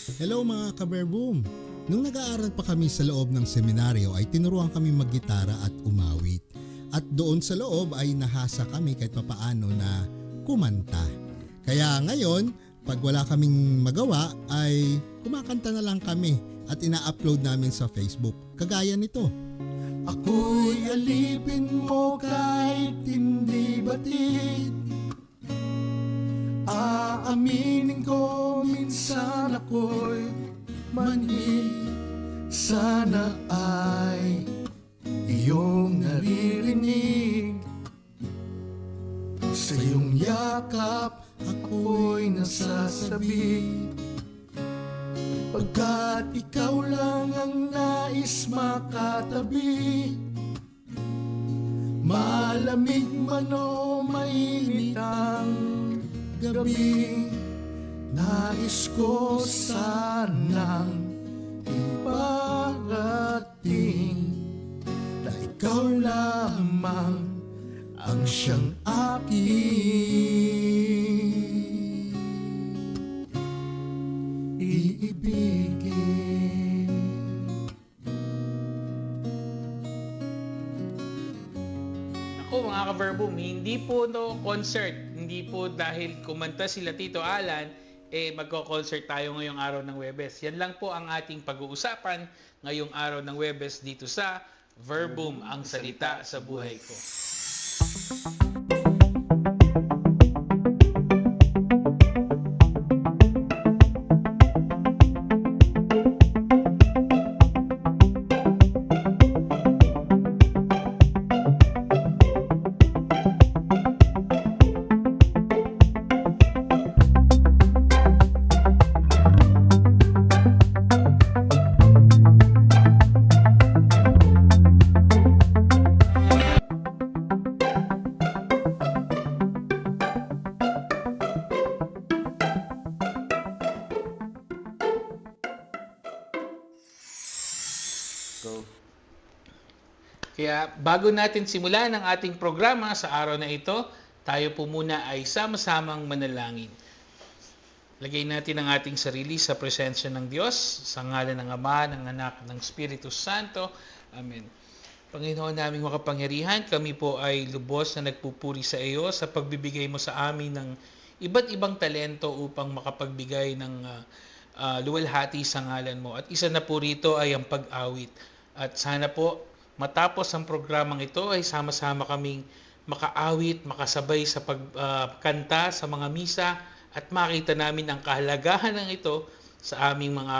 Hello mga kaberboom! Nung nag-aaral pa kami sa loob ng seminaryo ay tinuruan kami maggitara at umawit. At doon sa loob ay nahasa kami kahit papaano na kumanta. Kaya ngayon, pag wala kaming magawa ay kumakanta na lang kami at ina-upload namin sa Facebook. Kagaya nito. Ako'y alipin mo kahit hindi batid. Aaminin ko minsan ako'y manhid. Sana ay iyong naririnig. Sa iyong yakap ako'y nasasabik. Pagkat ikaw lang ang nais makatabi. Malamig man o mainit ang gabi, nais ko sanang iparating na ikaw lamang ang siyang aking iibigin. Ako mga ka-Verboom, hindi po concert, hindi po dahil kumanta sila Tito Alan, magko-concert tayo ngayong araw ng Webes. Yan lang po ang ating pag-uusapan ngayong araw ng Webes dito sa Verboom, ang salita sa buhay ko. Kaya bago natin simulan ang ating programa sa araw na ito, tayo po muna ay sama-samang manalangin. Lagay natin ang ating sarili sa presensya ng Diyos, sa ngalan ng Ama, ng Anak, ng Espiritu Santo. Amen. Panginoon naming makapangyarihan, kami po ay lubos na nagpupuri sa iyo sa pagbibigay mo sa amin ng iba't ibang talento upang makapagbigay ng luwalhati sa ngalan mo. At isa na po rito ay ang pag-awit. At sana po matapos ang programang ito ay sama-sama kaming makaawit, makasabay sa pagkanta sa mga misa at makita namin ang kahalagahan ng ito sa aming mga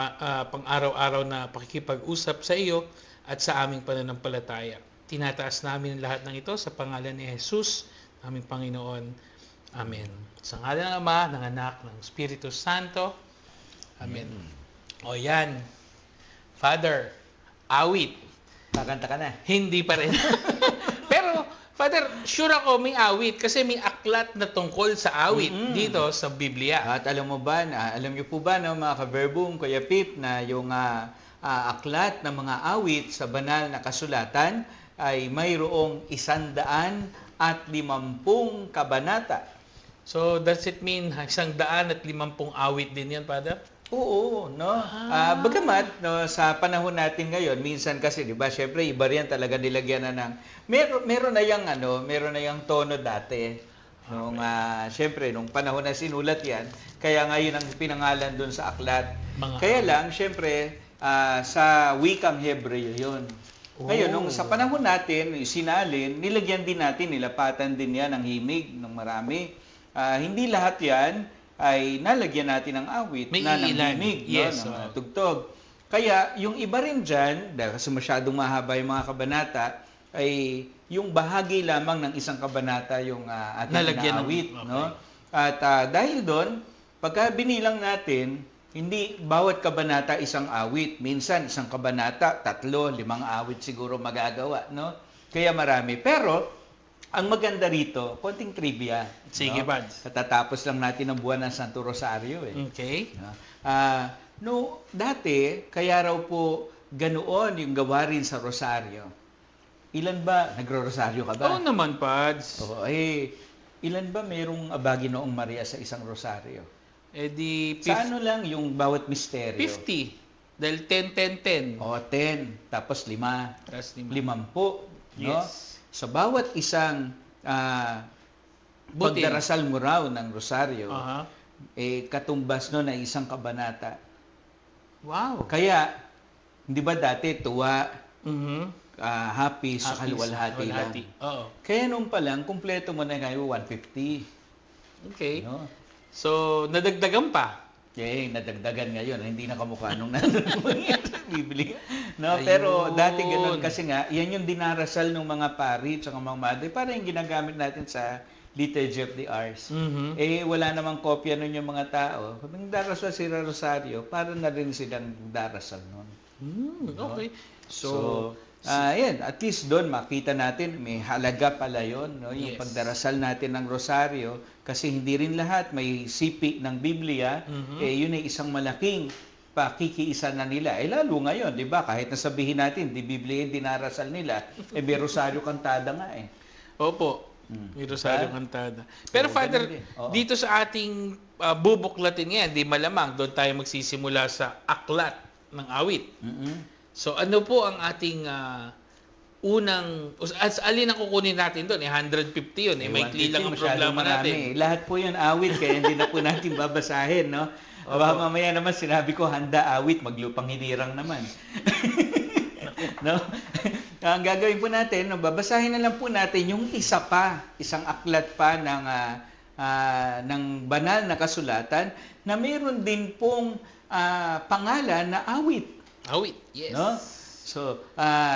pang-araw-araw na pakikipag-usap sa iyo at sa aming pananampalataya. Tinataas namin ang lahat ng ito sa pangalan ni Jesus, aming Panginoon. Amen. Sa ngalan ng Ama, ng Anak, ng Espiritu Santo. Amen. O yan. Father, awit. Kakanta ka na. Hindi pa rin. Pero, Father, sure ako may awit kasi may aklat na tungkol sa awit dito sa Biblia. At alam mo ba, alam niyo po ba, no, mga ka-Verboom, Kuya Pip, na yung aklat ng mga awit sa banal na kasulatan ay mayroong 150 kabanata. So, does it mean 150 awit din yan, Father? Oo, no? Bagamat no, sa panahon natin ngayon, minsan kasi 'di ba, syempre iba riyan talaga nilagyan na ng meron na yang tono dati. Nung syempre nung panahon na sinulat 'yan, kaya ngayon ang pinangalan doon sa aklat. Kaya lang syempre sa wikang Hebreo 'yon. Ngayon nung sa panahon natin, sinalin, nilagyan din natin, nilapatan din 'yan ng himig ng marami. Hindi lahat 'yan ay nalagyan natin ng awit na ng himig, yes, no, ng tugtog. Kaya yung iba rin dyan, dahil kasi masyadong mahaba yung mga kabanata, ay yung bahagi lamang ng isang kabanata yung ating inaawit. Okay. No? At dahil doon, pagka binilang natin, hindi bawat kabanata isang awit. Minsan isang kabanata, 3, 5 awit siguro magagawa. No? Kaya marami. Pero ang maganda rito, konting trivia. Sige, no? Pads. Katatapos lang natin ang buwan ng Santo Rosario. Okay. Dati, kaya raw po ganoon yung gawarin sa Rosario. Ilan ba? Nagro-Rosario ka ba? Oo naman, Pads. Oo, ilan ba mayroong abagi noong Maria sa isang Rosario? Eh di Sa ano lang yung bawat misteryo? 50. Dahil 10, 10, 10. O, 10, tapos 5. Tapos 5. 50, no? Yes. Sa bawat isang Buti. pagdarasal mo raw ng rosaryo, Aha. katumbas nun ay isang kabanata. Wow. Kaya, hindi ba dati tuwa, Mhm. happy, sa kaluwalhati lang? Oo. Kaya nung pa lang, kumpleto mo na ngayon 150. Okay. No? So, nadagdagan pa. Okay, nadagdagan ngayon. Hindi na kamukha nung bibili. No, Ayun. pero dati ganun kasi nga, yan yung dinarasal ng mga pari at mga madre para yung ginagamit natin sa Liturgy of the Hours. Mhm. Wala namang kopya nun yung mga tao. Kapag darasal sila Rosario, para na rin silang darasal nun. Okay. So, yan, at least doon makita natin may halaga pala yun, no? Yung Yes. pagdarasal natin ng rosaryo, kasi hindi rin lahat may sipi ng Biblia, yun ay isang malaking pakikiisa na nila. Lalo ngayon, di ba, kahit nasabihin natin, di Biblia yung dinarasal nila, may rosaryo kantada nga eh. Opo. May Rosario Cantada. Pero So, Father, ganun din. Oo. dito sa ating bubuklatin ngayon, di malamang, doon tayo magsisimula sa aklat ng awit. So ano po ang ating unang, alin ang kukunin natin doon? 150 yun. Maikli lang ang Masyadong programa marami. natin. Lahat po yun awit, kaya hindi na po natin babasahin, no? Baka mamaya naman sinabi ko, handa awit, maglupang hinirang naman. No? Ang gagawin po natin, no, babasahin na lang po natin yung isang aklat pa ng banal na kasulatan na mayroon din pong pangalan na awit. Awit, yes. No? So,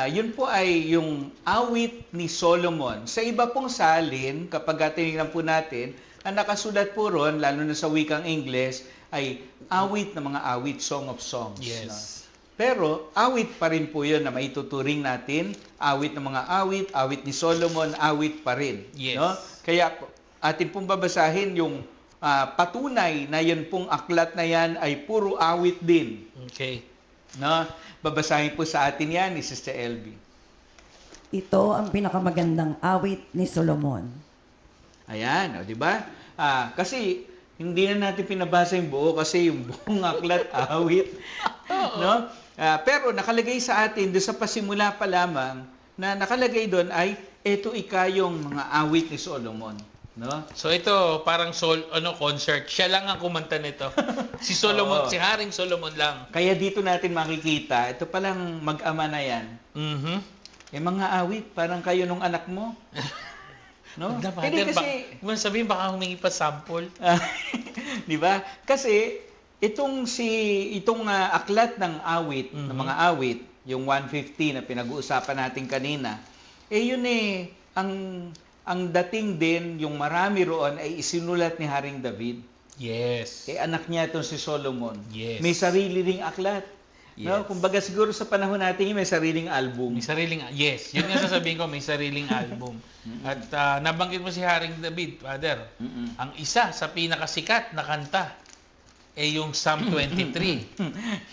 yun po ay yung awit ni Solomon. Sa iba pong salin, kapag tinignan po natin, ang nakasulat po ron, lalo na sa wikang Ingles, ay awit na mga awit, Song of Songs. Yes. No? Pero awit pa rin po yun na maituturing natin. Awit ng mga awit ni Solomon, awit pa rin. Yes. No? Kaya atin pong babasahin yung patunay na yun pong aklat na yan ay puro awit din. Okay. No? Babasahin po sa atin yan ni Sister LB. Ito ang pinakamagandang awit ni Solomon. Ayan, di ba? Kasi hindi na natin pinabasa yung buo kasi yung buong aklat awit. No? Pero nakalagay sa atin doon sa pasimula pa lamang na nakalagay doon ay eto yung mga awit ni Solomon, no? So ito parang concert. Siya lang ang kumanta nito. Si Solomon, Oo. si Haring Solomon lang. Kaya dito natin makikita, ito palang mag-ama na yan. Mhm. Mga awit, parang kayo nung anak mo. No? Father, Hindi kasi sabihin baka humingi pa sample. di ba? Kasi itong aklat ng awit, ng mga awit, yung 150 na pinag-uusapan natin kanina, yun ang dating din, yung marami roon ay isinulat ni Haring David. Yes. Anak niya itong si Solomon. Yes. May sarili ring aklat. No? Yes. Kumbaga siguro sa panahon natin may sariling album. May sariling, yes, yun nga sasabihin ko, may sariling album. At nabanggit mo si Haring David, Father, ang isa sa pinakasikat na kanta yung Psalm 23.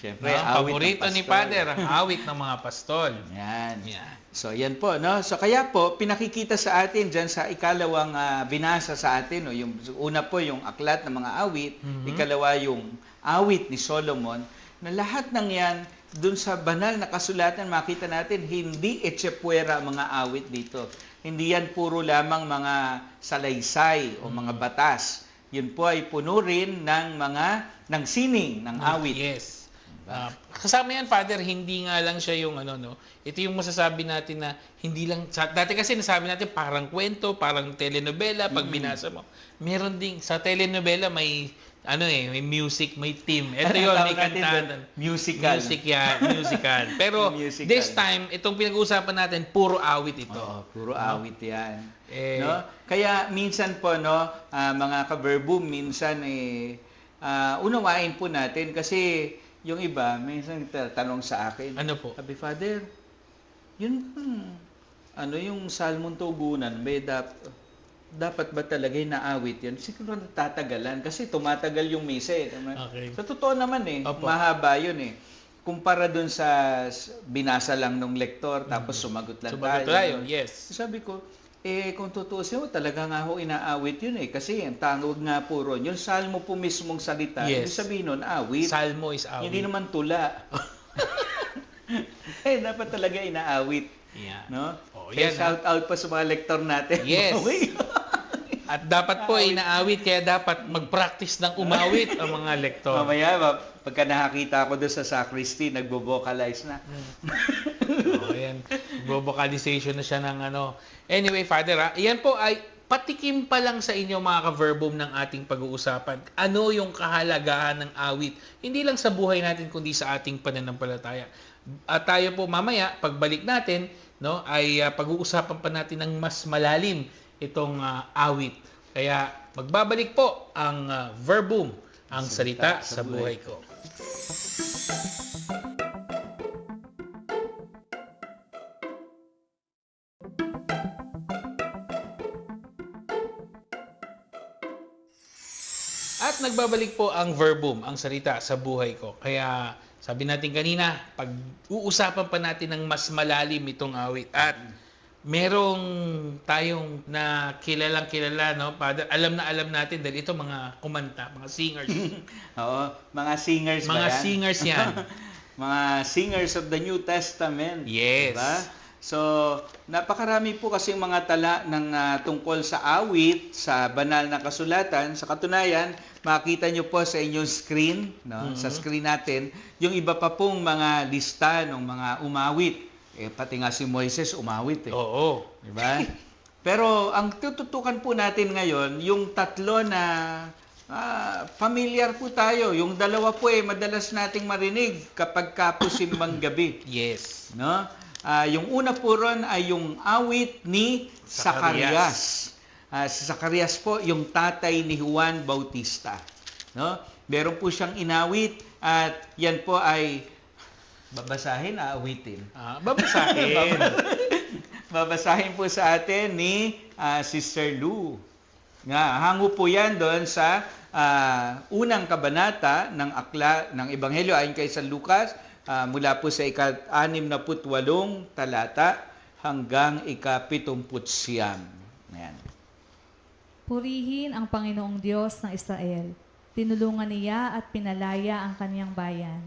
Siyempre, No? awit ng Paborito ni pastol. Father, ang awit ng mga pastol. Yan. Yan. So, yan po, no? So, kaya po, pinakikita sa atin dyan sa ikalawang binasa sa atin, no? Yung una po, yung aklat ng mga awit, ikalawa, yung awit ni Solomon, na lahat ng yan, dun sa banal na kasulatan, makita natin, hindi etsepuera mga awit dito. Hindi yan puro lamang mga salaysay o mga batas. Yun po ay puno rin ng sining, ng awit. Yes. Kasama yan, Father, hindi nga lang siya yung ito yung masasabi natin na hindi lang, dati kasi nasabi natin parang kwento, parang telenovela, pag binasa mo. Meron ding, sa telenovela may, may music, may theme. Ito yun, may Tawag natin kantahan. doon, musical. Musical. Pero Musical. this time, itong pinag-uusapan natin, puro awit ito. Oo, puro awit yan. Eh, No? Kaya minsan po, mga ka-verbum, minsan unawain po natin kasi yung iba, minsan tanong sa akin, Ano po? sabi, Father, yun yung Salmon Tugunan, dapat ba talaga naawit yun? Siguro natatagalan kasi tumatagal yung misa eh. Okay. Sa totoo naman Opo. mahaba yun eh. Kumpara dun sa binasa lang ng lektor tapos sumagot lang Sumagot tayo, yes. Sabi ko, kung tutusin mo, talaga nga ho inaawit yun eh. Kasi ang tawag nga po ron, yung salmo po mismong salita, Yes. ibig sabihin nun, awit. Salmo is awit. Hindi naman tula. Dapat talaga inaawit. Yan. No? Oh, Kaya yan, shout out pa sa mga lektor natin. Yes. Uy. At dapat po inaawit, kaya dapat mag-practice ng umawit ang mga lektor. Mamaya, pagka nakakita ko doon sa sacristy, nagbo-vocalize na. Oh, ayan. Vocalization na siya ng ano. Anyway, Father, yan po ay patikim pa lang sa inyo mga ka-verbum ng ating pag-uusapan. Ano yung kahalagahan ng awit? Hindi lang sa buhay natin, kundi sa ating pananampalataya. At tayo po mamaya, pagbalik natin, no, ay pag-uusapan pa natin ng mas malalim itong awit. Kaya magbabalik po ang verbum, ang salita sa buhay ko. At nagbabalik po ang verbum, ang salita sa buhay ko. Kaya sabi natin kanina, pag-uusapan pa natin ng mas malalim itong awit. At merong tayong na kilalang kilala, no? Alam na alam natin dahil ito mga kumanta, mga singers. Oo, mga singers ba Mga yan? singers yan. Mga singers of the New Testament. Yes. Diba? So, napakarami po kasi mga tala ng tungkol sa awit, sa banal na kasulatan. Sa katunayan, makita nyo po sa inyong screen, no? Sa screen natin, yung iba pa pong mga lista ng mga umawit. Pati nga si Moises umawit. Oo. Diba? Pero ang tututukan po natin ngayon, yung tatlo na familiar po tayo. Yung dalawa po madalas nating marinig kapag kapusimbang gabi. Yes. No? Yung una po ron ay yung awit ni Zacarias. Si Zacarias po, yung tatay ni Juan Bautista. No? Meron po siyang inawit at yan po ay babasahin, aawitin. Babasahin. Babasahin po sa atin ni Sister Lou. Hango po yan doon sa unang kabanata ng akla ng Ebanghelyo ayon kay San Lucas, mula po sa ika-68 talata hanggang ika-79. Ayan. Purihin ang Panginoong Diyos ng Israel. Tinulungan niya at pinalaya ang kaniyang bayan.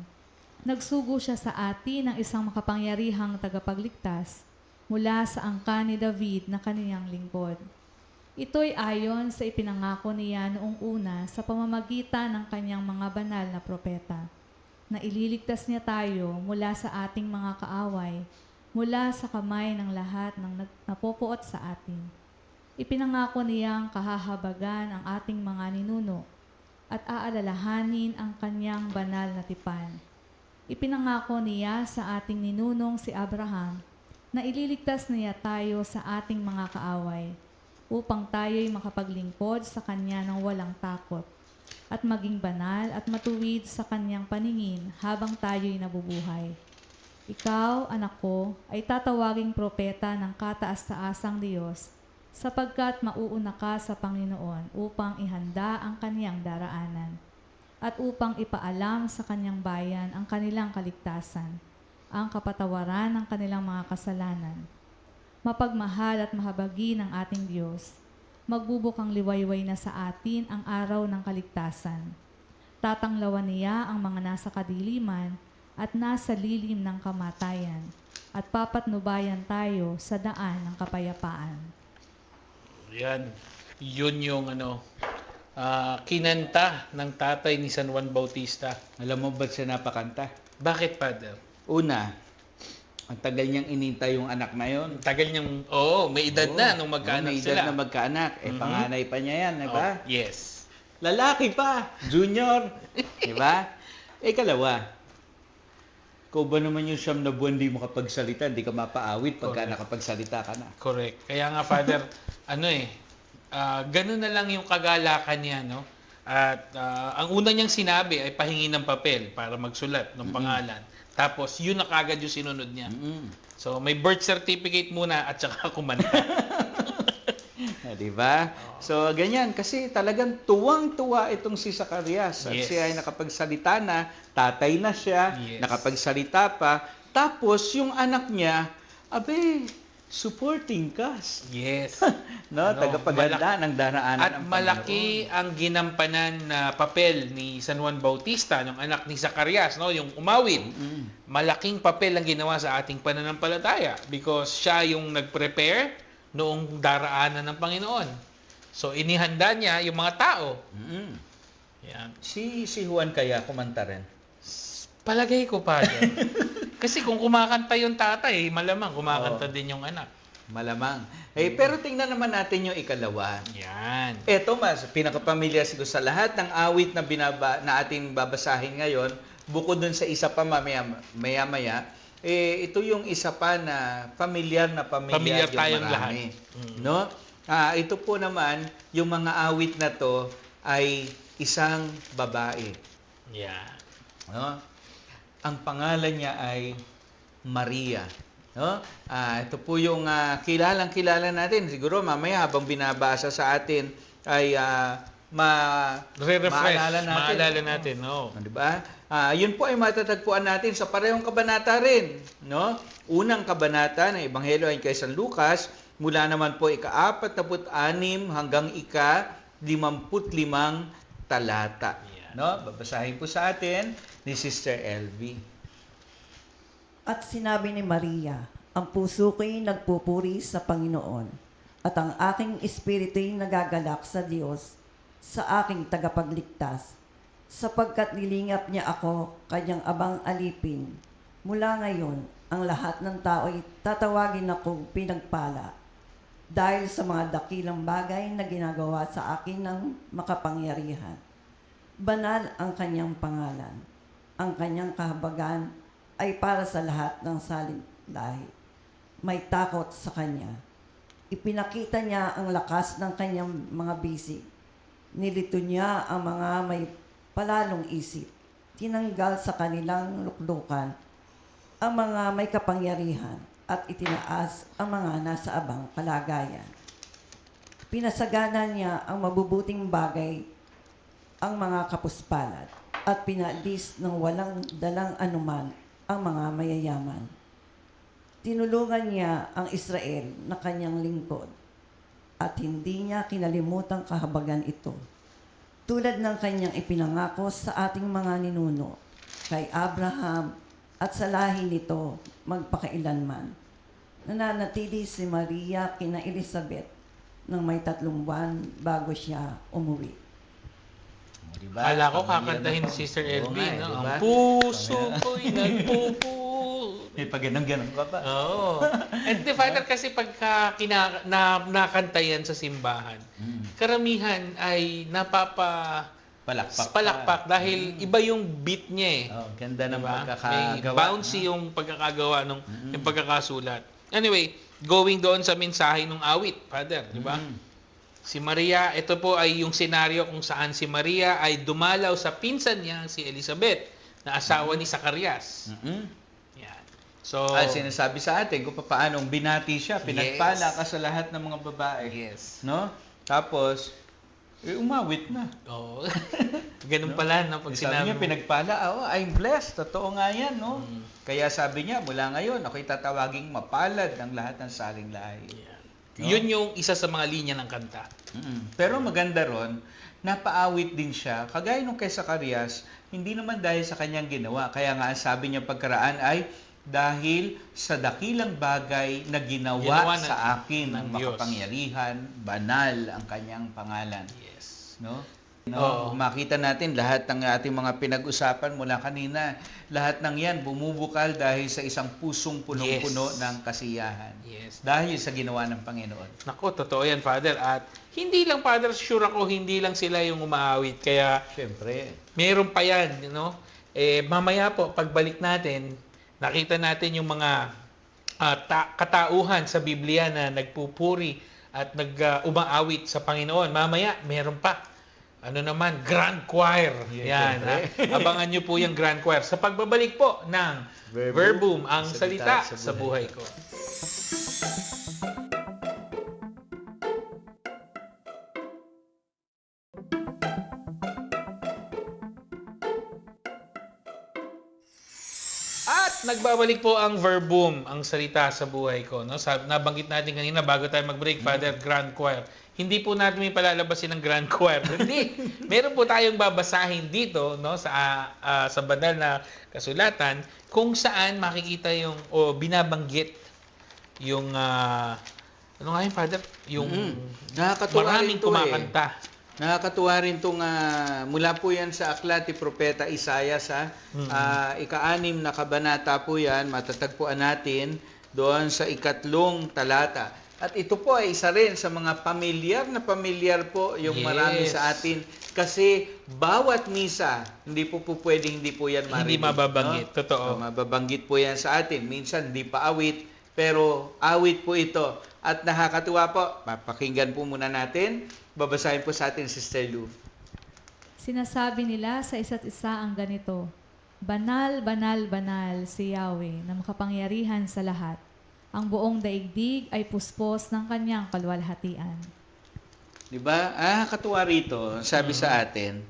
Nagsugo siya sa atin ng isang makapangyarihang tagapagligtas mula sa angkan ni David na kaniyang lingkod. Ito'y ayon sa ipinangako niya noong una sa pamamagitan ng kaniyang mga banal na propeta, na ililigtas niya tayo mula sa ating mga kaaway, mula sa kamay ng lahat ng napopuot sa atin. Ipinangako niyang kahahabagan ang ating mga ninuno at aalalahanin ang kaniyang banal na tipan. Ipinangako niya sa ating ninunong si Abraham na ililigtas niya tayo sa ating mga kaaway upang tayo'y makapaglingkod sa Kanya ng walang takot at maging banal at matuwid sa Kanyang paningin habang tayo'y nabubuhay. Ikaw, anak ko, ay tatawaging propeta ng kataas-taasang Diyos sapagkat mauuna ka sa Panginoon upang ihanda ang Kanyang daraanan at upang ipaalam sa Kanyang bayan ang kanilang kaligtasan, ang kapatawaran ng kanilang mga kasalanan. Mapagmahal at mahabagi ng ating Diyos, magbubukang liwayway na sa atin ang araw ng kaligtasan. Tatanglawan niya ang mga nasa kadiliman at nasa lilim ng kamatayan, at papatnubayan tayo sa daan ng kapayapaan. Yan. Yun yung kinanta ng tatay ni San Juan Bautista. Alam mo ba't siya napakanta? Bakit, Father? Una, ang tagal niyang inintay yung anak na yon. Tagal niyang, may edad na nung magkaanak may sila. edad na magkaanak. Panganay pa niya yan, di ba? Yes. Lalaki pa, junior, di ba? Ikalawa, ikaw ba naman yung siyam na buwan di makapagsalita, di ka mapaawit pagka Correct. nakapagsalita ka na. Correct. Kaya nga, Father, ganun na lang yung kagalakan niya, no? At ang una niyang sinabi ay pahingi ng papel para magsulat ng pangalan. Tapos, yun na kagad yung sinunod niya. So, may birth certificate muna at saka kumanta. Di ba? So, ganyan. Kasi talagang tuwang-tuwa itong si Zacarias. At Yes. siya ay nakapagsalita na, tatay na siya, Yes. nakapagsalita pa. Tapos, yung anak niya, supporting cast. Yes. No, Ano, tagapaganda ng daraanan At ng malaki ang ginampanan na papel ni San Juan Bautista, ng anak ni Zacarias, no, yung umawit. Malaking papel ang ginawa sa ating pananampalataya because siya yung nag-prepare noong daraanan ng Panginoon. So inihanda niya yung mga tao. Mm-mm. Yan. Si Juan kaya kumanta rin. Palagay ko pa. Kasi kung kumakanta yung tatay, malamang kumakanta din yung anak. Malamang. Pero tingnan naman natin yung ikalawa. Yan. Eto mas, pinakapamilyar siguro sa lahat ng awit na na ating babasahin ngayon, bukod dun sa isa pa maya-maya, ito yung isa pa na pamilyar Pamilyar yung tayong marami. lahat. No? Ito po naman, yung mga awit na to ay isang babae. Yeah. No? Ang pangalan niya ay Maria. No? Ito po yung kilalang-kilala natin. Siguro mamaya habang binabasa sa atin ay Re-refresh. maalala natin. natin. No. Di ba? Yun po ay matatagpuan natin sa parehong kabanata rin. No? Unang kabanata ng Ebanghelyo ay kay San Lucas, mula naman po ika-46 hanggang ika-55 talata. Yeah. No? Babasahin po sa atin ni Sister LV. At sinabi ni Maria, ang puso ko'y nagpupuri sa Panginoon, at ang aking espiritu'y nagagalak sa Diyos, sa aking tagapagligtas, sapagkat nilingap niya ako, kanyang abang alipin. Mula ngayon, ang lahat ng tao'y tatawagin akong pinagpala, dahil sa mga dakilang bagay na ginagawa sa akin ng makapangyarihan. Banal ang kanyang pangalan. Ang kanyang kahabagan ay para sa lahat ng salin lahi. May takot sa kanya. Ipinakita niya ang lakas ng kanyang mga bisig. Nilito niya ang mga may palalong isip. Tinanggal sa kanilang luklukan ang mga may kapangyarihan at itinaas ang mga nasa abang kalagayan. Pinasagana niya ang mabubuting bagay, ang mga kapuspalad, at pinaalis ng walang dalang anuman ang mga mayayaman. Tinulungan niya ang Israel na kanyang lingkod, at hindi niya kinalimutan kahabagan ito, tulad ng kanyang ipinangako sa ating mga ninuno, kay Abraham at sa lahi nito magpakailanman. Nananatili si Maria kina Elizabeth ng may 3 buwan bago siya umuwi. Diba? Kala ko Pamilyar kakantahin na ni to. Sister Oo LB, nga, no? diba? Ang puso ko'y nagpupu. May pag-ganang-ganang ka pa. Oo. And the Father, kasi pagka nakanta yan sa simbahan, karamihan ay palakpak dahil iba yung beat niya eh. Oh, ganda ng Diba? May pagkakagawa. bouncy yung pagkakagawa ng yung pagkakasulat. Anyway, going doon sa mensahe ng awit, Father, di ba? Si Maria, ito po ay yung senaryo kung saan si Maria ay dumalaw sa pinsan niya, si Elizabeth, na asawa ni Zacarias. Yan. So, Sinasabi sa atin kung paano binati siya, pinagpala ka sa lahat ng mga babae. yes. No? Tapos, umawit na. Oh. Ganun pala, no? Pag Sabi sinabi niya, mo. pinagpala, I'm blessed. Totoo nga yan, no? Kaya sabi niya, mula ngayon, ako'y tatawaging mapalad ng lahat ng saling lahi. Yan. No? Yun yung isa sa mga linya ng kanta. Pero maganda ron, napaawit din siya. Kagaya nung kay Zacarias, hindi naman dahil sa kanyang ginawa. Kaya nga ang sabi niya pagkaraan ay dahil sa dakilang bagay na ginawa sa akin ng Diyos. makapangyarihan, banal ang kanyang pangalan. Yes. No? Oo. Makita natin lahat ng ating mga pinag-usapan mula kanina, lahat ng yan bumubukal dahil sa isang pusong punong-puno ng kasiyahan. Yes. Dahil sa ginawa ng Panginoon. Nako, totoo yan, Father. At hindi lang, Father, sure ako, hindi lang sila yung umaawit. Kaya, Siyempre. meron pa yan, you know? Mamaya po, pagbalik natin, nakita natin yung mga katauhan sa Biblia na nagpupuri at umaawit sa Panginoon. Mamaya, meron pa. Ano naman, Grand Choir. Yan, ha? Abangan nyo po yung Grand Choir. Sa pagbabalik po ng Verbum, ang salita sa buhay ko. nagbabalik po ang verbum, ang salita sa buhay ko. No? Nabanggit natin kanina bago tayo mag-break, Father, Grand Choir. Hindi po natin may palalabasin ng Grand Choir. Hindi. Meron po tayong babasahin dito, no, sa banal na kasulatan kung saan makikita yung binabanggit yung ano nga yun, Father? Yung Nakakatuwa maraming rin to, kumakanta. Nakakatuwa rin itong mula po yan sa aklat ni Propeta Isaias. Ika-6 na kabanata po yan, matatagpuan natin doon sa 3 talata. At ito po ay isa rin sa mga pamilyar po yung marami Yes. sa atin. Kasi bawat misa, hindi po pwedeng hindi po yan marinig. Hindi mababanggit. No? Totoo. So, mababanggit po yan sa atin. Minsan hindi pa awit, pero awit po ito. At nakakatuwa po, papakinggan po muna natin. Babasahin po sa atin, Sister Lou. Sinasabi nila sa isa't isa ang ganito, Banal, banal, banal si Yahweh na makapangyarihan sa lahat. Ang buong daigdig ay puspos ng kanyang kalwalhatian. Di ba? Katuwa rito, sabi sa atin,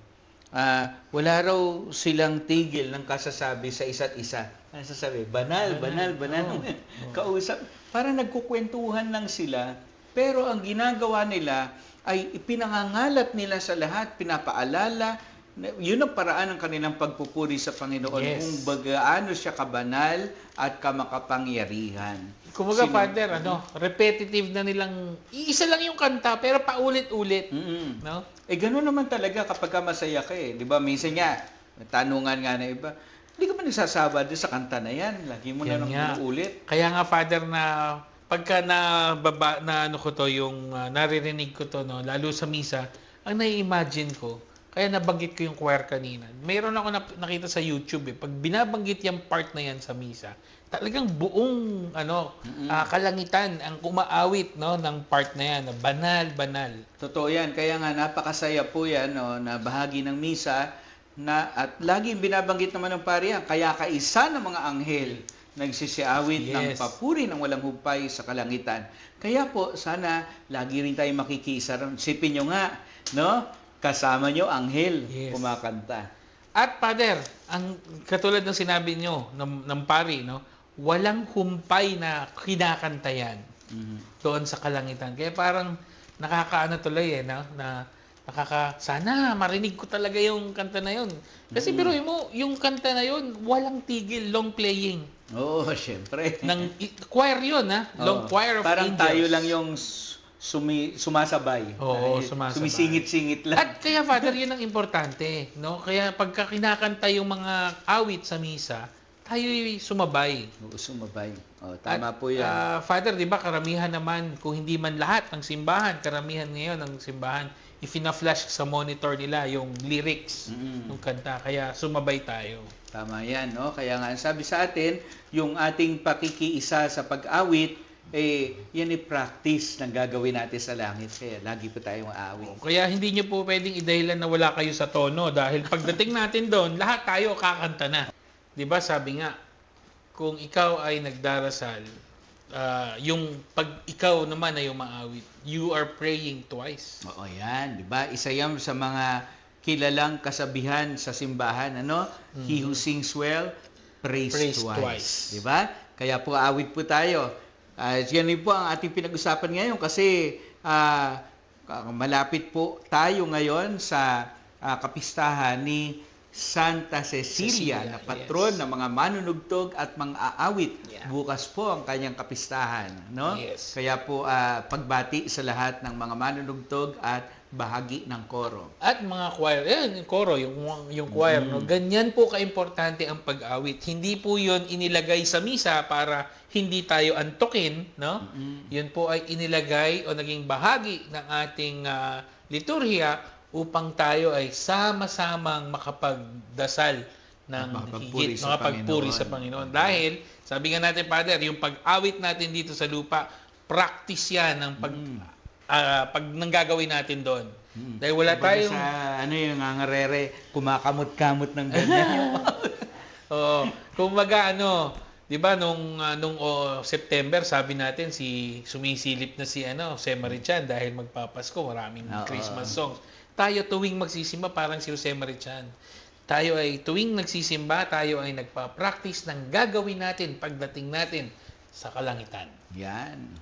wala raw silang tigil ng kasasabi sa isa't isa. Ano sasabi? Banal, banal, banal. Kausap. Para nagkukwentuhan lang sila, pero ang ginagawa nila ay ipinangangalat nila sa lahat, pinapaalala. Yun ang paraan ng kanilang pagpupuri sa Panginoon. Yes. Kung bagaano siya kabanal at kamakapangyarihan. Kumbaga, Father, repetitive na nilang, iisa lang yung kanta, pero paulit-ulit. No? Gano'n naman talaga kapag ka masaya ka eh. Di ba? Minsan nga, tanungan nga na iba, hindi ka ba nagsasawa din sa kanta na yan? Lagi mo Yan na nga. nang ulit. Kaya nga, Father, na pagka naririnig ko to, no, lalo sa misa, ang nai-imagine ko, kaya nabanggit ko yung choir kanina. Mayroon ako nakita sa YouTube pag binabanggit yung part na yan sa misa, talagang buong kalangitan ang kumaawit, no, ng part na yan, na banal, banal. Totoo yan. Kaya nga, napakasaya po yan, no, na bahagi ng misa, at laging binabanggit naman ng pari yan, kaya kaisa ng mga anghel nagsisiawit ng Yes. papuri ng walang humpay sa kalangitan. Kaya po, sana lagi rin tayo makikisa. Sipin nyo nga, no? Kasama nyo, anghel, Yes. kumakanta. At Father, ang katulad ng sinabi nyo ng pari, no, walang humpay na kinakanta yan doon sa kalangitan. Kaya parang nakakaano tuloy no, na sana marinig ko talaga yung kanta na yun. Kasi biruin mo, yung kanta na yun, walang tigil, long playing. Oo, syempre. Choir yun, long Oo. choir of Parang angels. tayo lang yung sumasabay. Oo, sumasabay. Sumisingit-singit lang. At kaya, Father, yun ang importante. No? Kaya pagka kinakanta yung mga awit sa misa, tayo'y sumabay. Oo, sumabay. Tama po yan. Father, di ba, karamihan naman, kung hindi man lahat ng simbahan, karamihan ngayon ng simbahan, ifina-flash sa monitor nila yung lyrics ng kanta. Kaya sumabay tayo. Tama yan, no? Kaya nga, sabi sa atin, yung ating pakikiisa sa pag-awit, yan practice ng gagawin natin sa langit. Kaya lagi po tayong aawit. Kaya hindi nyo po pwedeng idahilan na wala kayo sa tono dahil pagdating natin doon, lahat tayo kakanta na. Di ba sabi nga, kung ikaw ay nagdarasal, yung pag ikaw naman ay umaawit, you are praying twice. Oo, yan. Di ba? Isa yan sa mga kilalang kasabihan sa simbahan. Ano? He who sings well, prays twice. Di ba? Kaya po aawit po tayo. Yan po ang ating pinag-usapan ngayon kasi malapit po tayo ngayon sa kapistahan ni Santa Cecilia, na patron ng mga manunugtog at mga aawit. Yeah. Bukas po ang kanyang kapistahan, no? Yes. Kaya po pagbati sa lahat ng mga manunugtog at bahagi ng koro. At mga choir, yung koro, yung choir, no? Ganyan po kaimportante ang pag-awit. Hindi po yun inilagay sa misa para hindi tayo antukin, no? Yun po ay inilagay o naging bahagi ng ating liturhiya upang tayo ay sama-samang makapagdasal ng makapagpuri sa Panginoon. Dahil, sabi nga natin, Father, yung pag-awit natin dito sa lupa, practice yan ng pag nanggagawin natin doon. Dahil wala tayong... Sa yung ngangarere, kumakamot-kamot ng ganyan. Kumbaga di ba nung September, sabi natin sumisilip na si Jose Marichan dahil magpapasko, maraming Christmas songs. Tayo tuwing magsisimba parang si Jose Marichan. tayo ay tuwing nagsisimba, tayo ay nagpa-practice ng gagawin natin pagdating natin sa kalangitan. Yan.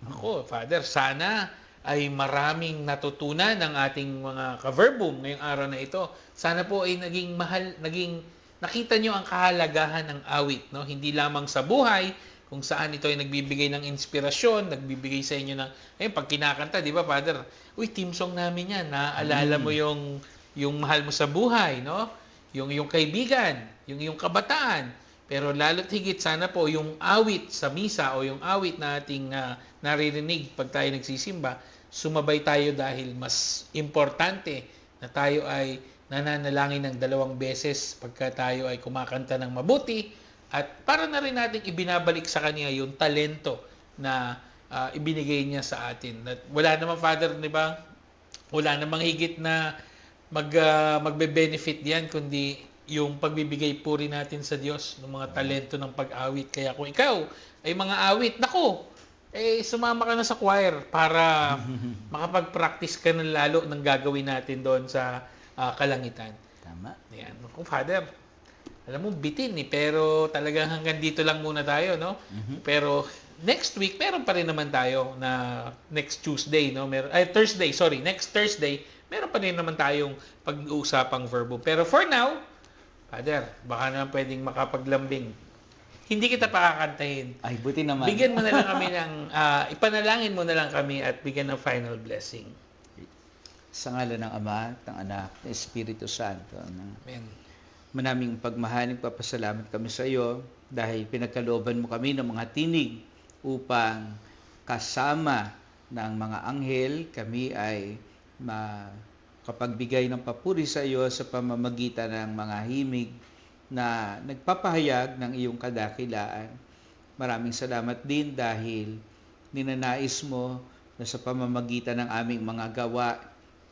Ako, Father, sana ay maraming natutunan ng ating mga ka-verbum ngayong araw na ito. Sana po ay nakita nyo ang kahalagahan ng awit, no? Hindi lamang sa buhay, kung saan ito ay nagbibigay ng inspirasyon, nagbibigay sa inyo ng, pag kinakanta, di ba, Father? Uy, team song namin yan. Naalala mo yung mahal mo sa buhay, no? Yung kaibigan, yung kabataan. Pero lalo't higit sana po yung awit sa misa o yung awit na ating naririnig pag tayo nagsisimba, sumabay tayo dahil mas importante na tayo ay nananalangin ng 2 beses pagka tayo ay kumakanta ng mabuti at para na rin natin ibinabalik sa kanya yung talento na ibinigay niya sa atin. At wala namang, Father, di ba? Wala namang higit na magbe-benefit diyan kundi yung pagbibigay puri natin sa Diyos ng mga talento ng pag-awit. Kaya kung ikaw ay mga awit, nako, sumama ka na sa choir para makapag-practice ka ng lalo ng gagawin natin doon sa kalangitan. Tama. Yan. Kung Father, alam mo, bitin pero talagang hanggang dito lang muna tayo, no? Pero next week, meron pa rin naman tayo na next Tuesday, no? Next Thursday, meron pa rin naman tayong pag-uusapang verbo. Pero for now, Father, baka naman pwedeng makapaglambing. Hindi kita pakakantahin. Ay, buti naman. Bigyan mo na lang kami ipanalangin mo na lang kami at bigyan ng final blessing. Sa ngalan ng Ama, ng Anak, ng Espiritu Santo. Amen. Manaming pagmahal, papasalamat kami sa iyo dahil pinagkalooban mo kami ng mga tinig upang kasama ng mga anghel kami ay makapagbigay ng papuri sa iyo sa pamamagitan ng mga himig na nagpapahayag ng iyong kadakilaan. Maraming salamat din dahil ninanais mo na sa pamamagitan ng aming mga gawa,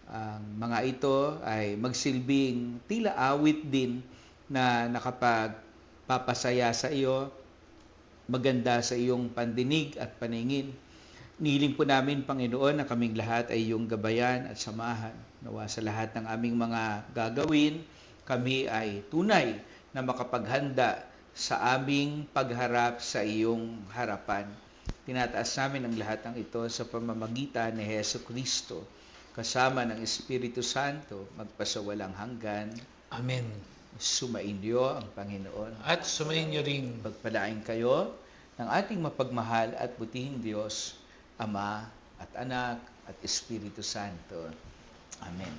ang mga ito ay magsilbing tila awit din na nakapagpapasaya sa iyo, maganda sa iyong pandinig at paningin. Nihiling po namin, Panginoon, na kaming lahat ay iyong gabayan at samahan. Nawa sa lahat ng aming mga gagawin, kami ay tunay na makapaghanda sa aming pagharap sa iyong harapan. Tinataas namin ang lahat ng ito sa pamamagitan ni Hesus Kristo, kasama ng Espiritu Santo, magpasawalang hanggan. Amen. Sumainyo ang Panginoon. At sumayin niyo rin. Pagpalain kayo ng ating mapagmahal at butihing Diyos, Ama at Anak at Espiritu Santo. Amen.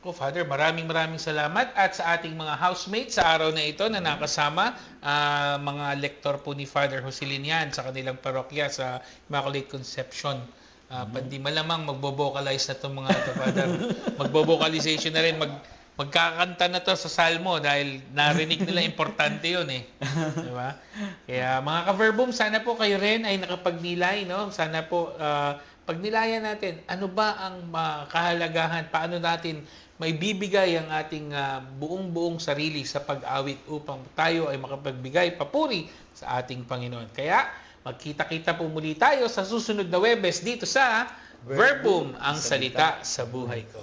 Ako, Father, maraming salamat at sa ating mga housemates sa araw na ito na nakasama, mga lektor po ni Father Joselinian sa kanilang parokya sa Immaculate Conception. Pandi malamang magbo-vocalize na itong mga ito, Father. Magbo-vocalization na rin, magkakanta na to sa salmo dahil narinig nila importante yun eh. Diba? Kaya mga ka-verbum, sana po kayo rin ay nakapagnilay, no? Sana po pagnilayan natin, ano ba ang kahalagahan, paano natin may bibigay ang ating buong sarili sa pag-awit upang tayo ay makapagbigay papuri sa ating Panginoon. Kaya magkita-kita po muli tayo sa susunod na Webes dito sa Verbum, ang salita sa buhay ko.